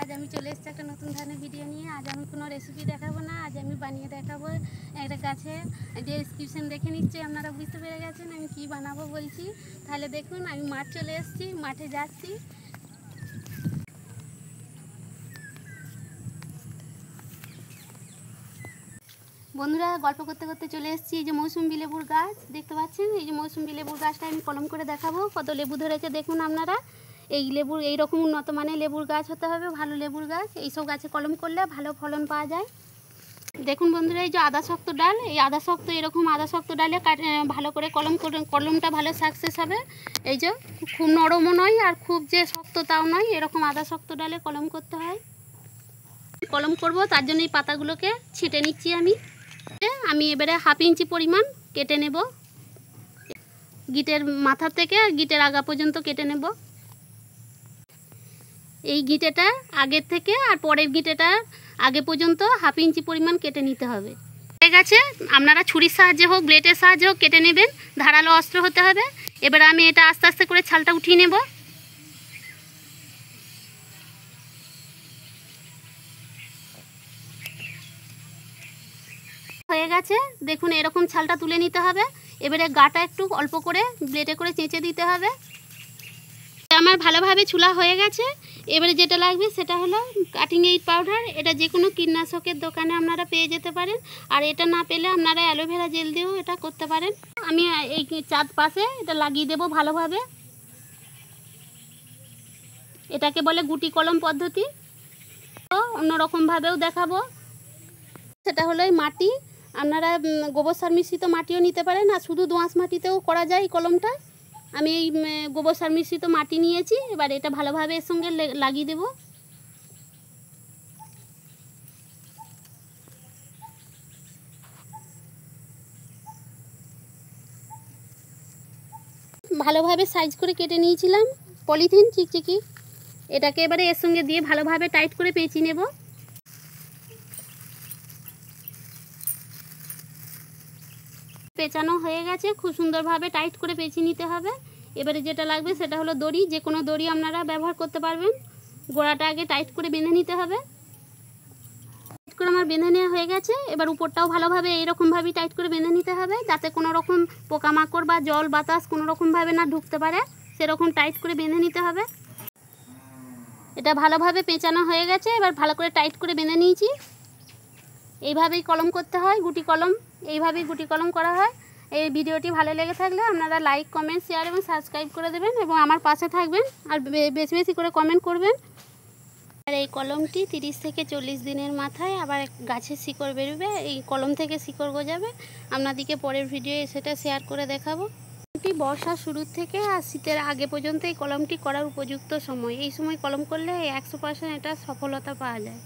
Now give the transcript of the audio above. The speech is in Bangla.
আজ আমি চলে এসেছি একটা নতুন ধরনের ভিডিও নিয়ে। আজ আমি কোনো রেসিপি দেখাবো না, আজ আমি বানিয়ে দেখাবো একটা গাছে। ডেসক্রিপশন দেখে নিশ্চয়ই আপনারা বুঝতে পেরে গেছেন আমি কি বানাবো বলছি। তাহলে দেখুন, আমি মাঠ চলে এসেছি, মাঠে যাচ্ছি। বন্ধুরা, গল্প করতে করতে চলে এসেছি। এই যে মৌসুমী লেবুর গাছ দেখতে পাচ্ছেন, এই যে মৌসুমী লেবুর গাছটা আমি কলম করে দেখাবো। কত লেবু ধরেছে দেখুন আপনারা। এই লেবুর এইরকম উন্নত মানের লেবুর গাছ হতে হবে, ভালো লেবুর গাছ। এইসব গাছে কলম করলে ভালো ফলন পাওয়া যায়। দেখুন বন্ধুরা, এই যে আদা শক্ত ডাল, এই আদা শক্ত এরকম আদা শক্ত ডালে ভালো করে কলমটা ভালো সাকসেস হবে। এই যে খুব নরমও নয় আর খুব যে শক্ত তাও নয়, এরকম আদা শক্ত ডালে কলম করতে হয়। কলম করব তার জন্য এই পাতাগুলোকে ছিটে নিচ্ছি আমি এবারে 1/2 ইঞ্চি পরিমাণ কেটে নেব। গিটের মাথা থেকে আর গিটের আগা পর্যন্ত কেটে নেব। এই গিটেটা আগের থেকে আর পরের গিটেটা আগে পর্যন্ত 1/2 ইঞ্চি পরিমাণ কেটে নিতে হবে। হয়ে গেছে, আপনারা ছুরির সাহায্যে হোক ব্লেডের সাহায্যে হোক কেটে নেবেন, ধারালো অস্ত্র হতে হবে। এবার আমি এটা আস্তে আস্তে করে ছালটা উঠিয়ে নেব। হয়ে গেছে, দেখুন এরকম ছালটা তুলে নিতে হবে। এবারে গাটা একটু অল্প করে ব্লেডে করে চেঁচে দিতে হবে। আমার ভালোভাবে ছুলা হয়ে গেছে। এবারে যেটা লাগবে সেটা হলো কাটিং এইড পাউডার। এটা যে কোনো কীটনাশকের দোকানে আপনারা পেয়ে যেতে পারেন, আর এটা না পেলে আপনারা অ্যালোভেরা জেল দিয়েও এটা করতে পারেন। আমি এই চারপাশে এটা লাগিয়ে দেব ভালোভাবে। এটাকে বলে গুটি কলম পদ্ধতি। তো অন্যরকমভাবেও দেখাবো। সেটা হলো এই মাটি, আপনারা গোবর সার মিশ্রিত মাটিও নিতে পারেন, আর শুধু দোআঁশ মাটিতেও করা যায় এই কলমটা। আমি এই গোবর সার মিশ্রিত মাটি নিয়েছি। এবার এটা ভালোভাবে এর সঙ্গে লাগিয়ে দেব। ভালোভাবে সাইজ করে কেটে নিয়েছিলাম পলিথিন চিকচিকি। এটাকে এবারে এর সঙ্গে দিয়ে ভালোভাবে টাইট করে পেঁচিয়ে নেব। পেঁচানো হয়ে গেছে, খুব সুন্দরভাবে টাইট করে পেঁচিয়ে নিতে হবে। এবারে যেটা লাগবে সেটা হলো দড়ি। যে কোনো দড়ি আপনারা ব্যবহার করতে পারবেন। গোড়াটা আগে টাইট করে বেঁধে নিতে হবে। টাইট করে আমার বেঁধে নেওয়া হয়ে গেছে। এবার উপরটাও ভালোভাবে এইরকমভাবেই টাইট করে বেঁধে নিতে হবে, যাতে কোনো রকম পোকামাকড় বা জল বাতাস কোনো রকমভাবে না ঢুকতে পারে, সেরকম টাইট করে বেঁধে নিতে হবে। এটা ভালোভাবে পেঁচানো হয়ে গেছে। এবার ভালো করে টাইট করে বেঁধে নিয়েছি। এইভাবেই কলম করতে হয়, গুটি কলম। এইভাবেই গুটি কলম করা হয়। এই ভিডিওটি ভালো লেগে থাকলে আপনারা লাইক, কমেন্ট, শেয়ার এবং সাবস্ক্রাইব করে দেবেন, এবং আমার পাশে থাকবেন আর বেশি বেশি করে কমেন্ট করবেন। আর এই কলমটি 30 থেকে 40 দিনের মাথায় আবার গাছের শিকড় বেরোবে। এই কলম থেকে শিকড় গজাবে। আপনাদেরকে পরের ভিডিও সেটা শেয়ার করে দেখাবো। বর্ষার শুরুর থেকে আর শীতের আগে পর্যন্ত এই কলমটি করার উপযুক্ত সময়। এই সময় কলম করলে 100% এটা সফলতা পাওয়া যায়।